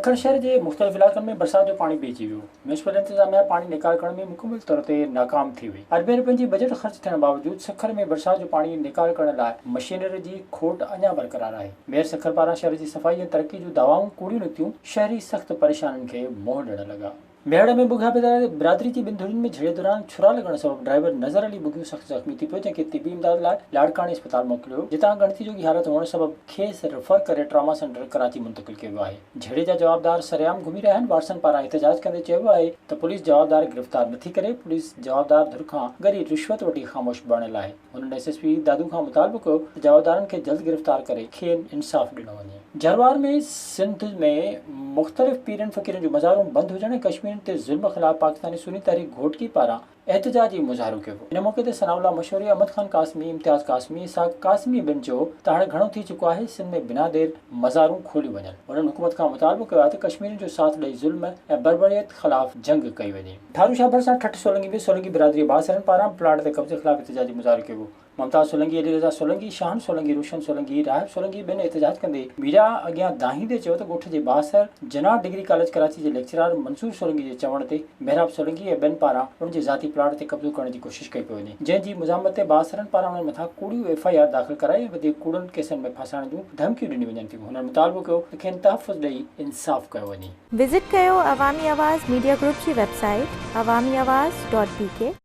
खर शहर के मुख़्तलिफ़ इलाक़नि में बरसात जो पानी बीहजी वियो। म्यूनिसिपल इंतज़ामिया पानी निकाल करण में मुकम्मल तौर ते नाकाम थी हुई। अरबे रुपयनि जी बजट ख़र्च थियण बावजूद सखर में बरसात जो पानी निकाल करण लाइ मशीनरी जी खोट अञा बरक़रार आहे। मेयर सखर पारां शहर जी सफ़ाई ऐं तरक्की जूं दावाऊं कूड़ियूं निकितियूं, शहरी सख़्त परेशानियुनि खे मोह ॾियण लॻा। मेहड़ में बुघा बिरादरी की ॿिनि धुरियुनि में झड़े दौरान छुरा लॻण सबबि ड्राइवर नज़र अली बुघियो सख़्त ज़ख़्मी थी पियो, जंहिंखे तिबी इमदाद लाइ लाड़कानी अस्पताल मोकिलियो, जितां गणती जोगी हालत हुअण सबबि खेसि रेफर करे ट्रॉमा सेंटर कराची मुंतक़िल कयो वियो आहे। झड़े जा जवाबदार सरेआम घुमी रहिया आहिनि। वारसनि पारां एहतजाज कंदे चयो वियो आहे त पुलिस जवाबदार गिरफ़्तार नथी करे। पुलिस जवाबदार धुर खां गॾु रिश्वत वठी ख़ामोश बणियल आहे। हुननि एसएसपी दादू खां मुतालबो कयो त जवाबदारनि खे जल्द गिरफ़्तार करे खेनि इंसाफ़ ॾिनो वञे। जरवार में सिंध में मुख़्तलिफ़ पीरनि फ़क़ीरनि जूं मज़ारूं बंदि हुजण ऐं कश्मीर ते ज़ुल्म ख़िलाफ़ पाकिस्तानी सुन्नी तहरीक घोटकी पारां एहतजाजी मुज़ाहिरो कयो वियो। इन मौक़े ते सनाउल्लाह मशहूरी, अहमद ख़ान कासमी, इम्तियाज़ कासमी, इसाक़ कासमी ॿिनि चयो त हाणे घणो थी चुको आहे, सिंध में बिना देर मज़ारूं खोलियूं वञनि। उन्हनि हुकूमत खां मुतालबो कयो आहे त कश्मीरियुनि जो साथ ॾेई ज़ुल्म ऐं बर्बरियत ख़िलाफ़ जंग कई वञे। ठारू शाह भरिसां ठठ सोलंगी में सोलंगी बिरादरी बासरनि पारां प्लाट ते कब्ज़े ख़िलाफ़ एहतजाजी मुज़ाहिरो कयो वियो। ममताज़ सोलंकी, अली रज़ा सोलंकी, शाहन सोलंकी, रोशन सोलंकी, राहिब सोलंकी ॿिनि एहतजाज कंदे मीडिया अॻियां दाहींदे चयो त ॻोठ जे बासर जनाह डिग्री कॉलेज कराची जे लेक्चरार मंसूर सोलंकी जे चवण ते मेहराब सोलंकी ऐं ॿिनि पारां उन्हनि जे ज़ाती प्लाट ते कब्ज़ो करण जी कोशिशि कई पई वञे, जंहिंजी मुज़ामत ते बासरनि पारां उन्हनि मथां कूड़ियूं एफआईआर दाख़िल कराई ऐं वधीक कूड़नि केसनि में फासाइण जूं धमकियूं ॾिनियूं वञनि थियूं। हुननि मुतालबो कयो त खेनि तहफ़ुज़ ॾेई इंसाफ़ कयो वञे। विज़िट कयो अवामी आवाज़ मीडिया ग्रुप जी वेबसाइट awamiawaz.pk।